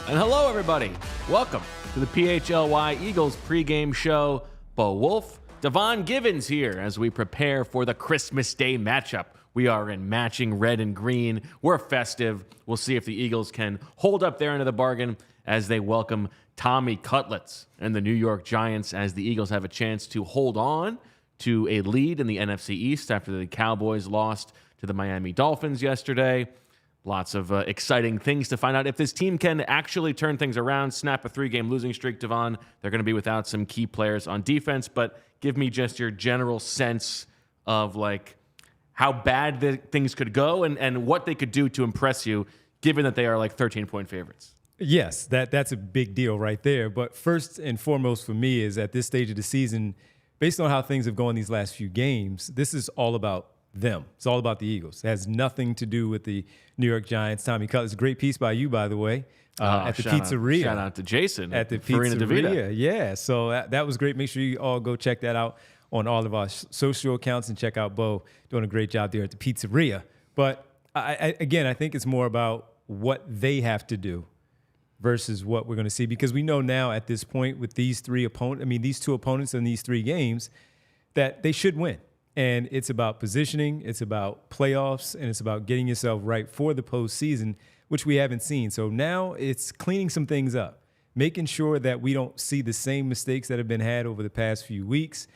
and hello everybody. Welcome to the PHLY Eagles pregame show. Wulf, Devon Givens here as we prepare for the Christmas Day matchup. We are in matching red and green. We're festive. We'll see if the Eagles can hold up their end of the bargain as they welcome Tommy Cutlets and the New York Giants, as the Eagles have a chance to hold on to a lead in the NFC East after the Cowboys lost to the Miami Dolphins yesterday. Lots of exciting things to find out if this team can actually turn things around, snap a 3-game losing streak, Devon. They're going to be without some key players on defense, but give me just your general sense of like how bad the things could go and what they could do to impress you, given that they are like 13-point favorites. Yes, that's a big deal right there. But first and foremost for me is at this stage of the season, based on how things have gone these last few games, this is all about them. It's all about the Eagles. It has nothing to do with the New York Giants. Tommy Cutlets, great piece by you, by the way, at the pizzeria. Shout out to Jason at the Farina pizzeria. DeVito. Yeah, so that was great. Make sure you all go check that out on all of our social accounts and check out Bo doing a great job there at the pizzeria. But I think it's more about what they have to do versus what we're going to see, because we know now at this point with these two opponents in these 3 games that they should win. And it's about positioning, it's about playoffs, and it's about getting yourself right for the postseason, which we haven't seen. So now it's cleaning some things up, making sure that we don't see the same mistakes that have been had over the past few weeks,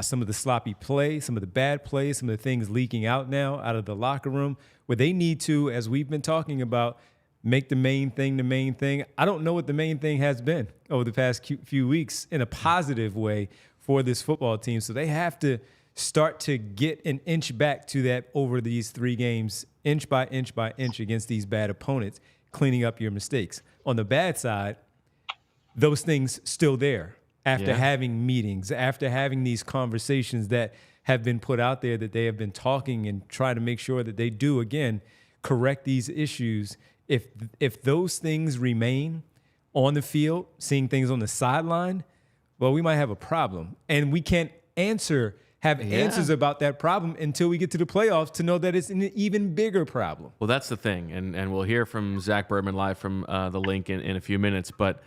some of the sloppy play, some of the bad plays, some of the things leaking out now out of the locker room, where they need to, as we've been talking about, make the main thing the main thing. I don't know what the main thing has been over the past few weeks in a positive way for this football team. So they have to start to get an inch back to that over these 3 games, inch by inch by inch against these bad opponents, cleaning up your mistakes. On the bad side, those things still there after having meetings, after having these conversations that have been put out there, that they have been talking and trying to make sure that they do, again, correct these issues. If those things remain on the field, seeing things on the sideline, well, we might have a problem. And we can't have answers about that problem until we get to the playoffs to know that it's an even bigger problem. Well, that's the thing, and we'll hear from Zach Berman live from the LINC in a few minutes, but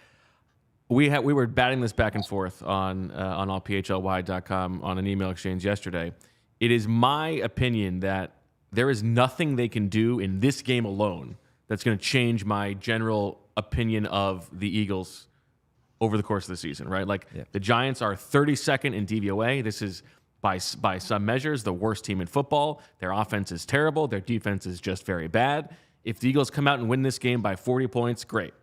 we were batting this back and forth on allphly.com on an email exchange yesterday. It is my opinion that there is nothing they can do in this game alone that's going to change my general opinion of the Eagles over the course of the season, right? The Giants are 32nd in DVOA. This is, by some measures, the worst team in football. Their offense is terrible. Their defense is just very bad. If the Eagles come out and win this game by 40 points, great.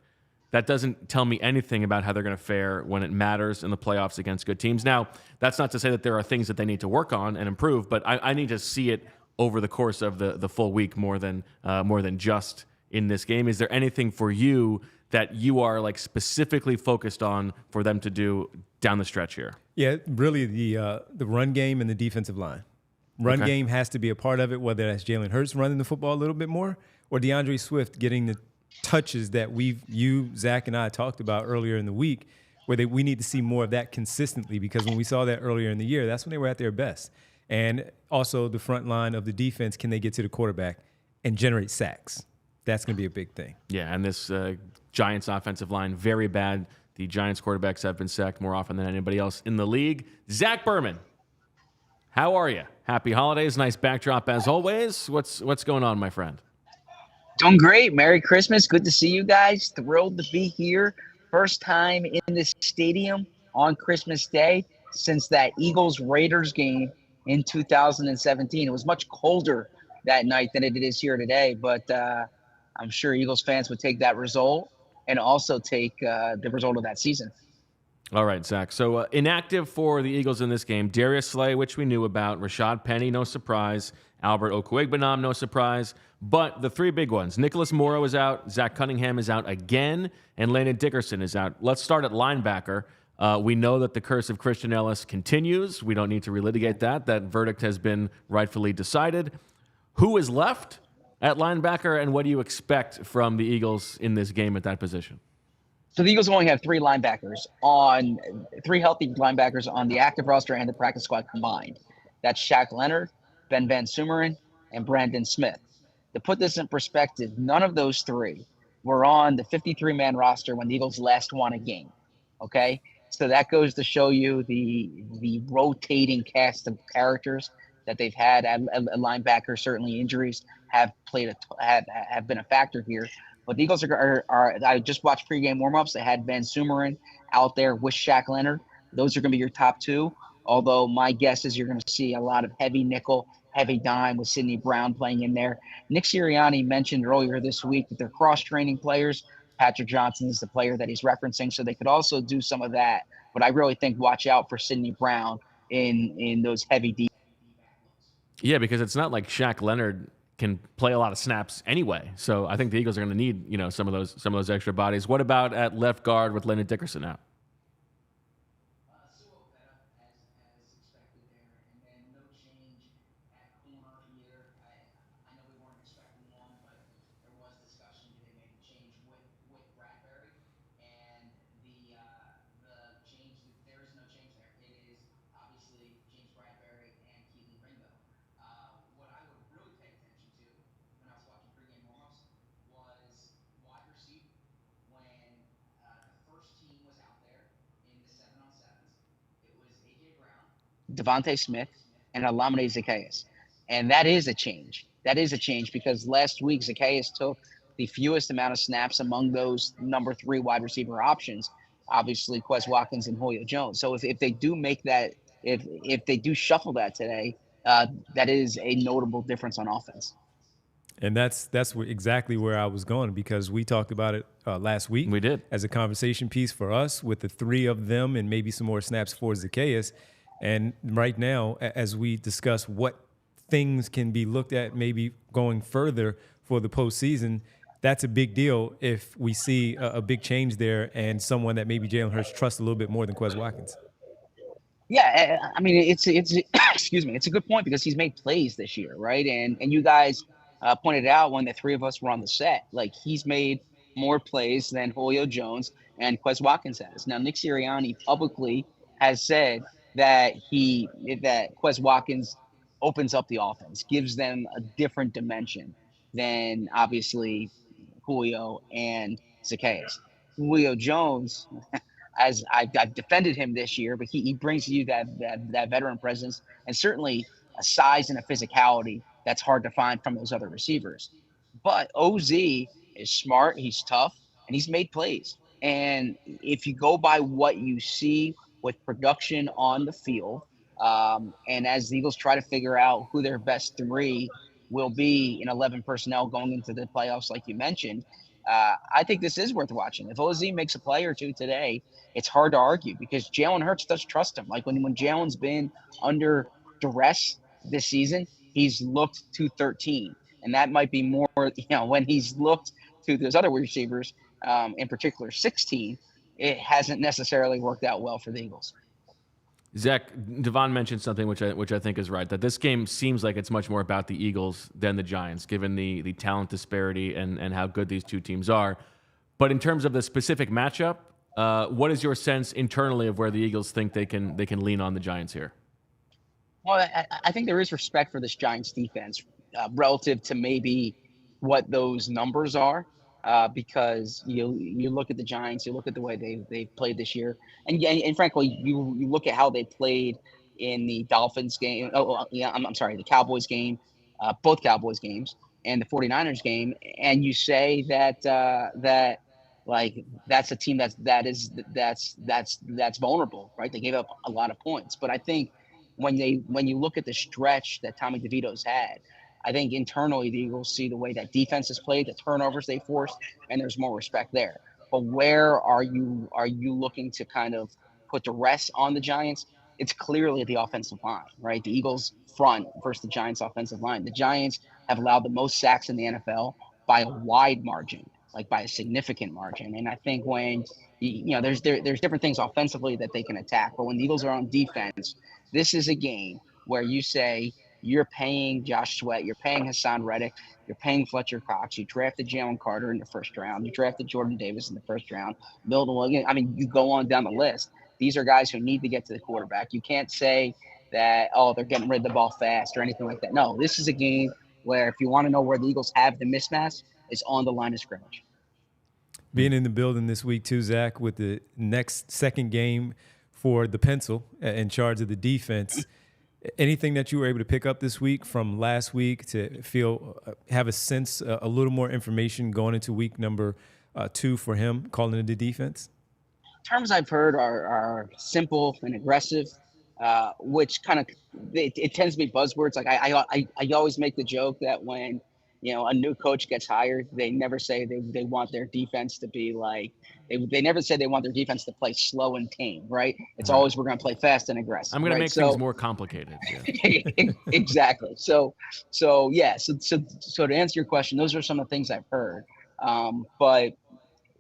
That doesn't tell me anything about how they're going to fare when it matters in the playoffs against good teams. Now, that's not to say that there are things that they need to work on and improve, but I need to see it over the course of the full week more than just in this game. Is there anything for you that you are like specifically focused on for them to do down the stretch here? Yeah, really the run game and the defensive line. Run game has to be a part of it, whether that's Jalen Hurts running the football a little bit more or DeAndre Swift getting the touches that you, Zach, and I talked about earlier in the week, where we need to see more of that consistently, because when we saw that earlier in the year, that's when they were at their best. And also the front line of the defense, can they get to the quarterback and generate sacks? That's going to be a big thing. Yeah, and this Giants offensive line, very bad. The Giants quarterbacks have been sacked more often than anybody else in the league. Zach Berman, how are you? Happy holidays. Nice backdrop as always. What's going on, my friend? Doing great. Merry Christmas. Good to see you guys. Thrilled to be here. First time in this stadium on Christmas Day since that Eagles-Raiders game in 2017. It was much colder that night than it is here today, but I'm sure Eagles fans would take that result and also take the result of that season. All right, Zach. So inactive for the Eagles in this game, Darius Slay, which we knew about, Rashad Penny, no surprise, Albert Okwuegbunam, no surprise, but the 3 big ones, Nicholas Morrow is out, Zach Cunningham is out again, and Landon Dickerson is out. Let's start at linebacker. We know that the curse of Christian Ellis continues. We don't need to relitigate that. That verdict has been rightfully decided. Who is left at linebacker, and what do you expect from the Eagles in this game at that position? So the Eagles only have 3 healthy linebackers on the active roster and the practice squad combined. That's Shaq Leonard, Ben Van Sumeren, and Brandon Smith. To put this in perspective, none of those 3, were on the 53-man roster when the Eagles last won a game. Okay, so that goes to show you the rotating cast of characters that they've had at linebacker. Certainly, injuries have been a factor here. But the Eagles are I just watched pregame warmups. They had Van Sumeren out there with Shaq Leonard. Those are going to be your top two. Although my guess is you're going to see a lot of heavy nickel, heavy dime with Sidney Brown playing in there. Nick Sirianni mentioned earlier this week that they're cross-training players. Patrick Johnson is the player that he's referencing, so they could also do some of that. But I really think watch out for Sidney Brown in those heavy deep. Yeah, because it's not like Shaq Leonard can play a lot of snaps anyway. So I think the Eagles are going to need, some of those extra bodies. What about at left guard with Landon Dickerson out? DeVonta Smith, and Olamide Zaccheaus. And that is a change. That is a change because last week Zaccheaus took the fewest amount of snaps among those number 3 wide receiver options, obviously Quez Watkins and Julio Jones. So if they do make that, if they do shuffle that today, that is a notable difference on offense. And that's exactly where I was going, because we talked about it last week. We did. As a conversation piece for us with the 3 of them and maybe some more snaps for Zaccheaus. And right now, as we discuss what things can be looked at maybe going further for the postseason, that's a big deal if we see a big change there and someone that maybe Jalen Hurts trusts a little bit more than Quez Watkins. Yeah, I mean, it's excuse me, it's a good point because he's made plays this year, right? And you guys pointed out when the 3 of us were on the set, like he's made more plays than Julio Jones and Quez Watkins has. Now, Nick Sirianni publicly has said that Quez Watkins opens up the offense, gives them a different dimension than obviously Julio and Zaccheaus. Julio Jones, as I've defended him this year, but he brings you that veteran presence and certainly a size and a physicality that's hard to find from those other receivers. But OZ is smart, he's tough, and he's made plays. And if you go by what you see with production on the field, and as the Eagles try to figure out who their best 3 will be in 11 personnel going into the playoffs, like you mentioned, I think this is worth watching. If OZ makes a play or 2 today, it's hard to argue because Jalen Hurts does trust him. Like when Jalen's been under duress this season, he's looked 213. And that might be more, when he's looked to those other receivers, in particular 16, it hasn't necessarily worked out well for the Eagles. Zach, Devon mentioned something which I think is right, that this game seems like it's much more about the Eagles than the Giants, given the talent disparity and how good these 2 teams are. But in terms of the specific matchup, what is your sense internally of where the Eagles think they can lean on the Giants here? Well, I think there is respect for this Giants defense relative to maybe what those numbers are. Because you look at the Giants, you look at the way they played this year, and frankly, you look at how they played in the Dolphins game. I'm sorry, the Cowboys game, both Cowboys games, and the 49ers game, and you say that that's a team that's vulnerable, right? They gave up a lot of points, but I think when you look at the stretch that Tommy DeVito's had, I think internally the Eagles see the way that defense is played, the turnovers they forced, and there's more respect there. But where are you looking to kind of put the rest on the Giants? It's clearly the offensive line, right? The Eagles front versus the Giants offensive line. The Giants have allowed the most sacks in the NFL by a wide margin, like by a significant margin. And I think when there's different things offensively that they can attack, but when the Eagles are on defense, this is a game where you say, you're paying Josh Sweat, you're paying Hassan Reddick, you're paying Fletcher Cox, you drafted Jalen Carter in the first round, you drafted Jordan Davis in the first round, Milton Williams. I mean, you go on down the list. These are guys who need to get to the quarterback. You can't say that, they're getting rid of the ball fast or anything like that. No, this is a game where if you want to know where the Eagles have the mismatch, it's on the line of scrimmage. being in the building this week too, Zach, with the second game for the pencil in charge of the defense. Anything that you were able to pick up this week from last week to have a sense, a little more information going into week number 2 for him calling the defense? Terms I've heard are simple and aggressive, which kind of it tends to be buzzwords. Like I always make the joke that when a new coach gets hired, they never say they want their defense to be like they never say they want their defense to play slow and tame, right? It's always we're going to play fast and aggressive. I'm going to make things more complicated. Yeah. Exactly. So to answer your question, those are some of the things I've heard, but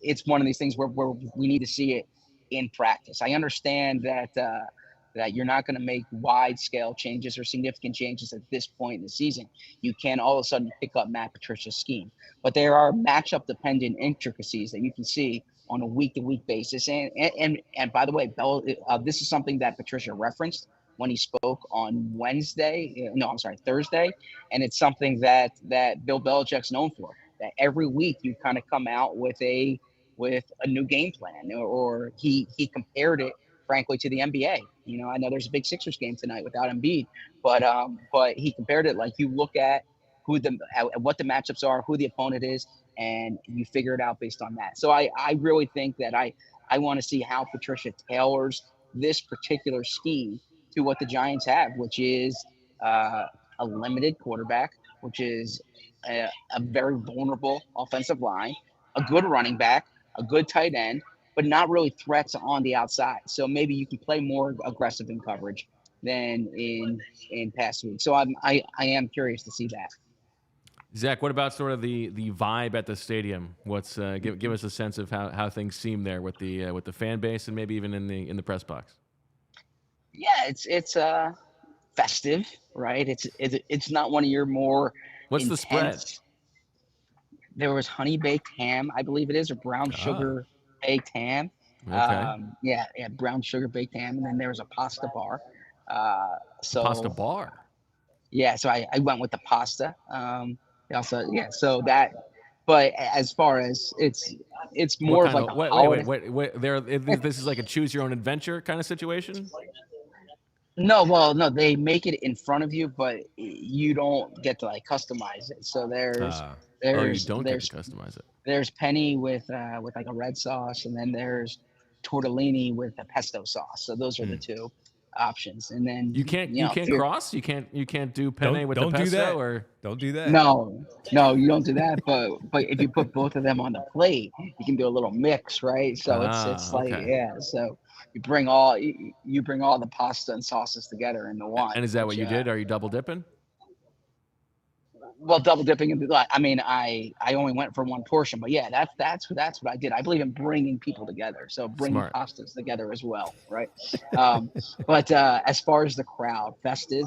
it's one of these things where we need to see it in practice. I understand that you're not going to make wide scale changes or significant changes at this point in the season. You can't all of a sudden pick up Matt Patricia's scheme, but there are matchup dependent intricacies that you can see on a week to week basis. And by the way, this is something that Patricia referenced when he spoke on Thursday. And it's something that Bill Belichick's known for, that every week you kind of come out with a new game plan, or he compared it frankly to the NBA. I know there's a big Sixers game tonight without Embiid, but he compared it like you look at what the matchups are, who the opponent is, and you figure it out based on that. So I really think that I want to see how Patricia tailors this particular scheme to what the Giants have, which is a limited quarterback, which is a very vulnerable offensive line, a good running back, a good tight end, but not really threats on the outside. So maybe you can play more aggressive in coverage than in past weeks. So I am curious to see that. Zach, what about sort of the vibe at the stadium? What's give us a sense of how things seem there with the fan base and maybe even in the press box? Yeah, it's festive, right? It's not one of your more What's intense. The spread? There was honey baked ham, I believe it is, or brown sugar baked ham. Okay. Yeah, brown sugar baked ham, and then there was a pasta bar. Pasta bar. Yeah, so I went with the pasta. So that. But as far as it's more of like this is like a choose your own adventure kind of situation. No, they make it in front of you, but you don't get to like customize it. So you don't get to customize it. There's penne with like a red sauce, and then there's tortellini with a pesto sauce. So those are the two options. And then you can't cross. You can't do penne with the pesto. Do that. Or don't do that. No, you don't do that. But if you put both of them on the plate, you can do a little mix, right? So it's like So you bring all the pasta and sauces together into one. And is that what you did? Are you double dipping? Well, double dipping. I mean, I only went for one portion, but yeah, that's what I did. I believe in bringing people together, so bringing pastas together as well, right? But as far as the crowd, festive,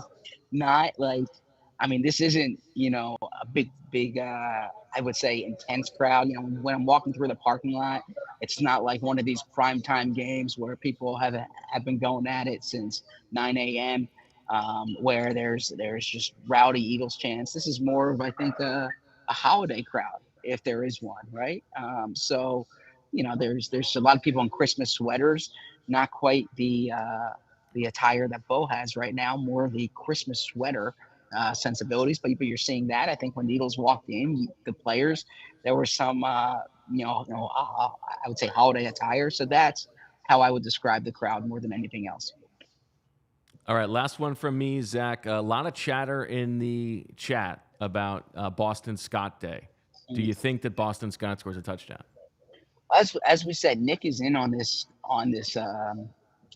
not like, I mean, this isn't a big I would say intense crowd. When I'm walking through the parking lot, it's not like one of these primetime games where people have been going at it since 9 a.m. Where there's just rowdy Eagles chants. This is more of, I think, a holiday crowd, if there is one, right? So there's a lot of people in Christmas sweaters, not quite the attire that Bo has right now, more of the Christmas sweater sensibilities. But you're seeing that. I think when the Eagles walked in, the players, there were some I would say holiday attire. So that's how I would describe the crowd more than anything else. All right, last one from me, Zach. A lot of chatter in the chat about Boston Scott Day. Do you think that Boston Scott scores a touchdown? As we said, Nick is in on this. I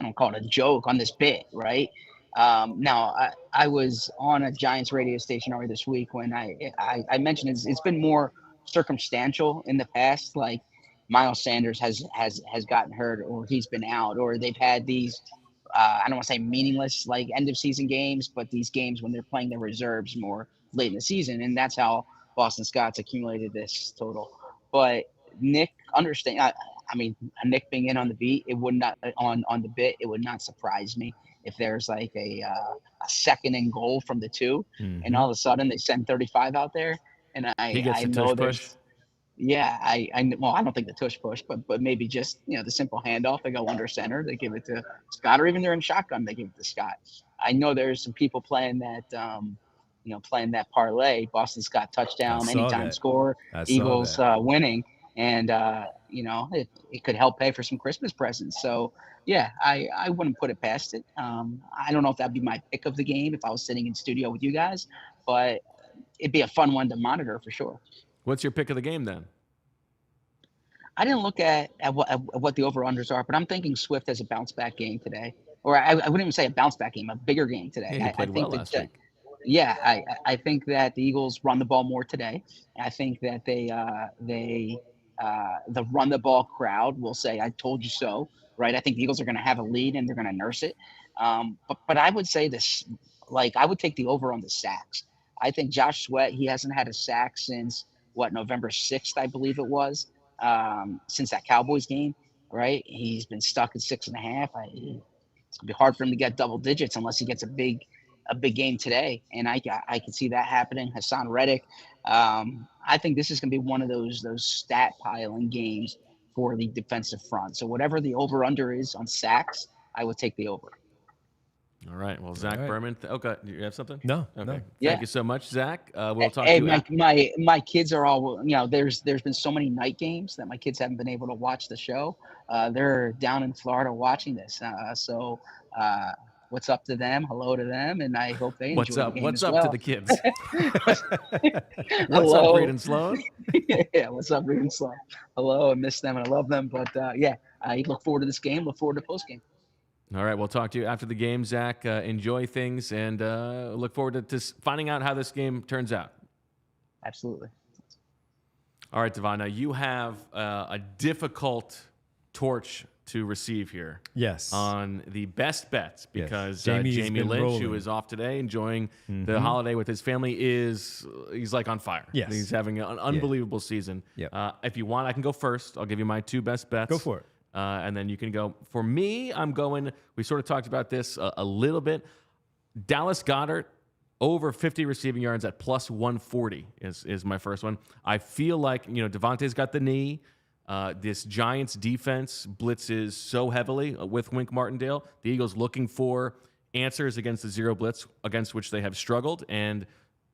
don't call it a joke, on this bit, right? Now, I was on a Giants radio station earlier this week when I mentioned it's been more circumstantial in the past. Like Miles Sanders has gotten hurt, or he's been out, or they've had these. I don't want to say meaningless like end of season games, but these games when they're playing their reserves more late in the season, and that's how Boston Scott's accumulated this total. But Nick, understand? I mean, Nick being in on the beat, it would not on the bit. It would not surprise me if there's like a second and goal from the 2, and all of a sudden they send 35 out there, and I know there's. Yeah, well, I don't think the tush push, but maybe just the simple handoff. They go under center, they give it to Scott, or even they're in shotgun, they give it to Scott. I know there's some people playing that, playing that parlay. Boston Scott touchdown, saw anytime that. score, I saw Eagles that. winning, and it could help pay for some Christmas presents. So yeah, I wouldn't put it past it. I don't know if that'd be my pick of the game if I was sitting in studio with you guys, but it'd be a fun one to monitor for sure. What's your pick of the game then? I didn't look at what the over-unders are, but I'm thinking Swift has a bounce-back game today. Or I wouldn't even say a bounce-back game, a bigger game today. Yeah, he played well last week. Yeah, I think that the Eagles run the ball more today. I think that the run the ball crowd will say, "I told you so," right? I think the Eagles are going to have a lead and they're going to nurse it. But I would say this, like I would take the over on the sacks. I think Josh Sweat, he hasn't had a sack since November 6th, I believe it was, since that Cowboys game, right? He's been stuck at 6.5. It's gonna be hard for him to get double digits unless he gets a big game today, and I can see that happening. Hassan Reddick, I think this is going to be one of those stat piling games for the defensive front. So whatever the over under is on sacks, I would take the over. All right. Well, Zach Berman. Okay, you have something? No. Okay. No. Thank you so much, Zach. We'll talk to you. My kids are all, there's been so many night games that my kids haven't been able to watch the show. They're down in Florida watching this. So what's up to them? Hello to them, and I hope they enjoy the game What's as up well. to the kids? What's up, Reed and Sloan? Yeah, what's up, Reed and Sloan? Hello, I miss them and I love them, but yeah, I look forward to this game. Look forward to post game. All right, we'll talk to you after the game, Zach. Enjoy things, and look forward to finding out how this game turns out. Absolutely. All right, DeVonta, you have a difficult torch to receive here. Yes. On the best bets, because Yes. Jamie Lynch, rolling. who is off today enjoying the holiday with his family, he's like on fire. Yes. He's having an unbelievable season. Yep. If you want, I can go first. I'll give you my two best bets. Go for it. And then you can go. For me, I'm going, we sort of talked about this a little bit. Dallas Goedert, over 50 receiving yards at plus 140 is my first one. I feel like, Devontae's got the knee. This Giants defense blitzes so heavily with Wink Martindale. The Eagles looking for answers against the zero blitz, against which they have struggled. And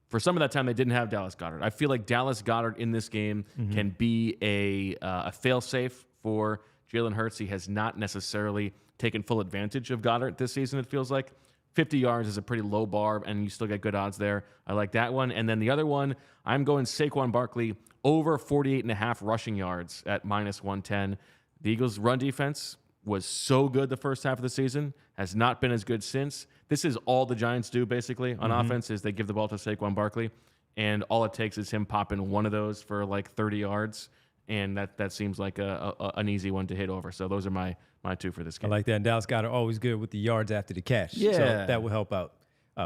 for some of that time, they didn't have Dallas Goedert. I feel like Dallas Goedert in this game can be a fail-safe for Jalen Hurts. He has not necessarily taken full advantage of Goddard this season, it feels like. 50 yards is a pretty low bar, and you still get good odds there. I like that one. And then the other one, I'm going Saquon Barkley over 48.5 rushing yards at minus 110. The Eagles' run defense was so good the first half of the season, has not been as good since. This is all the Giants do, basically, on offense, is they give the ball to Saquon Barkley, and all it takes is him popping one of those for like 30 yards. And that seems like an easy one to hit over. So those are my two for this game. I like that. And Dallas Goedert always good with the yards after the catch. Yeah. So that will help out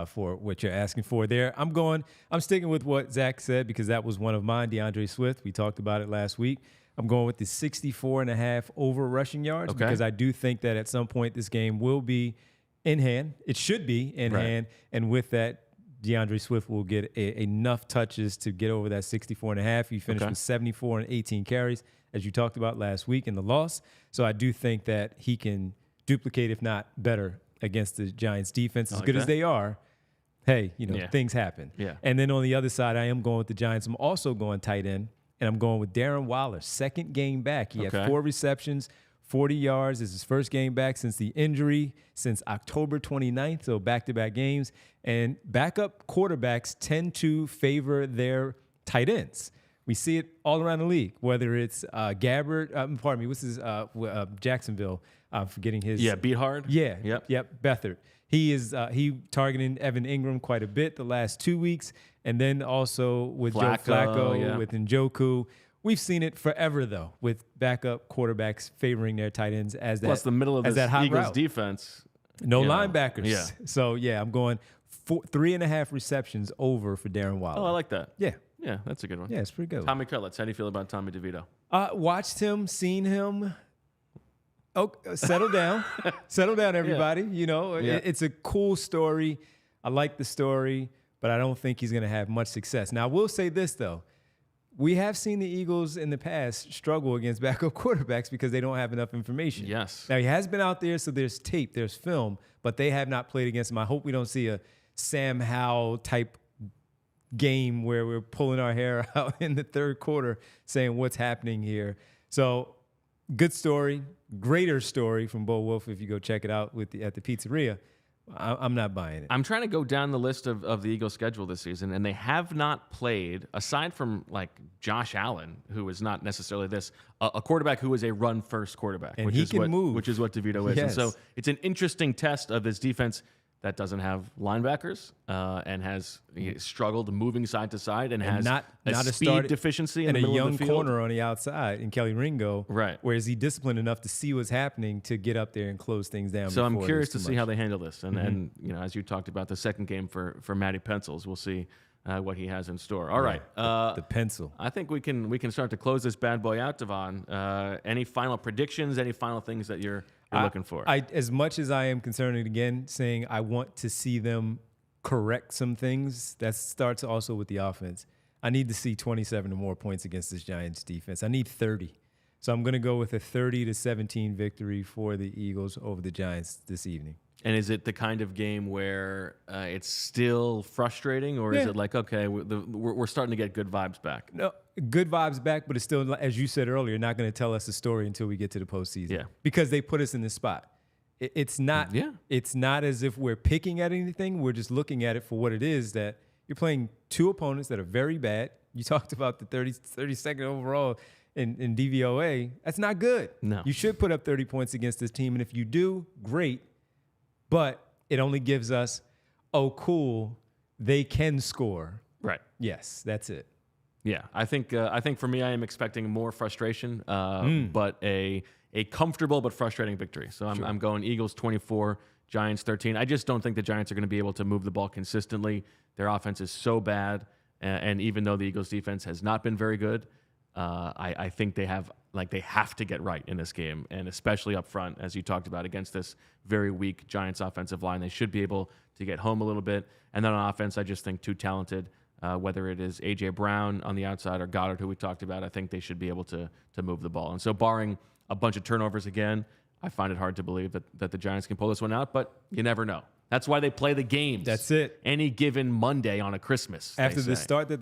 for what you're asking for there. I'm sticking with what Zach said because that was one of mine, DeAndre Swift. We talked about it last week. I'm going with the 64.5 over rushing yards because I do think that at some point this game will be in hand. It should be in hand. And with that, DeAndre Swift will get enough touches to get over that 64.5. He finished with 74 and 18 carries, as you talked about last week in the loss. So I do think that he can duplicate, if not better, against the Giants defense. As good as they are, hey, things happen. Yeah. And then on the other side, I am going with the Giants. I'm also going tight end, and I'm going with Darren Waller, second game back. He had 4 receptions, 40 yards. This is his first game back since the injury, since October 29th, so back-to-back games. And backup quarterbacks tend to favor their tight ends. We see it all around the league, whether it's Gabbert, what's his, Jacksonville, I'm forgetting his. Yeah, Beathard. Yep, Beathard. He targeting Evan Ingram quite a bit the last 2 weeks, and then also with Joe Flacco, with Njoku. We've seen it forever, though, with backup quarterbacks favoring their tight ends as that. Plus the middle of this Eagles defense. No linebackers. Yeah. So, I'm going 3.5 receptions over for Darren Waller. Oh, I like that. Yeah. Yeah, that's a good one. Yeah, it's pretty good. Tommy Cutlets, how do you feel about Tommy DeVito? Watched him, seen him. Oh, settle down. Settle down, everybody. It's a cool story. I like the story, but I don't think he's going to have much success. Now, I will say this, though. we have seen the Eagles in the past struggle against backup quarterbacks because they don't have enough information. Yes. Now, he has been out there, so there's tape, there's film, but they have not played against him. I hope we don't see a Sam Howell type game where we're pulling our hair out in the third quarter saying what's happening here. So good story, greater story from Bo Wulf if you go check it out at the pizzeria. I'm not buying it. I'm trying to go down the list of the Eagles' schedule this season, and they have not played, aside from like Josh Allen, who is not necessarily a quarterback who is a run-first quarterback, And which he is can what move. which is what DeVito is. Yes. And so it's an interesting test of this defense that doesn't have linebackers and has struggled moving side to side and has not a speed deficiency in and the a middle young of the field. corner on the outside in Kelly Ringo. Right. Where is he disciplined enough to see what's happening to get up there and close things down? So I'm before curious there's to too see how much. they handle this. And you know, as you talked about, the second game for Matty Pencils, we'll see what he has in store. All right. The pencil. I think we can start to close this bad boy out, Devon. Any final predictions? Any final things that you're looking for? As much as I am concerned, again, saying I want to see them correct some things, that starts also with the offense. I need to see 27 or more points against this Giants defense. I need 30. So I'm going to go with a 30-17 victory for the Eagles over the Giants this evening. And is it the kind of game where it's still frustrating, or is Yeah. it like, okay, we're starting to get good vibes back? No, good vibes back, but it's still, as you said earlier, not going to tell us the story until we get to the postseason. Yeah. Because they put us in this spot. It's not. Yeah. It's not as if we're picking at anything. We're just looking at it for what it is. That you're playing two opponents that are very bad. You talked about the 32nd overall in DVOA. That's not good. No. You should put up 30 points against this team, and if you do, great. But it only gives us, oh, cool, they can score. Right. Yes, that's it. Yeah, I think for me, I am expecting more frustration, but a comfortable but frustrating victory. So I'm going Eagles 24, Giants 13. I just don't think the Giants are going to be able to move the ball consistently. Their offense is so bad, and even though the Eagles defense has not been very good, I think they have to get right in this game, and especially up front, as you talked about, against this very weak Giants offensive line. They should be able to get home a little bit. And then on offense, I just think too talented. Whether it is A.J. Brown on the outside or Goddard, who we talked about, I think they should be able to move the ball. And so barring a bunch of turnovers again, I find it hard to believe that the Giants can pull this one out, but you never know. That's why they play the games. That's it. Any given Monday on a Christmas. After they the say. start that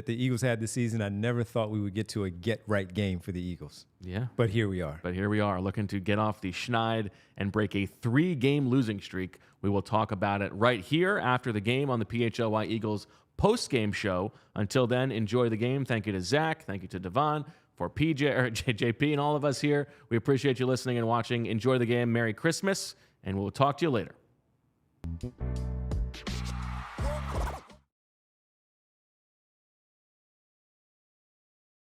the Eagles had this season, I never thought we would get to a get-right game for the Eagles. Yeah. But here we are. But here we are, looking to get off the schneid and break a 3-game losing streak. We will talk about it right here after the game on the PHLY Eagles post-game show. Until then, enjoy the game. Thank you to Zach. Thank you to Devon. For JP and all of us here, we appreciate you listening and watching. Enjoy the game. Merry Christmas, and we'll talk to you later.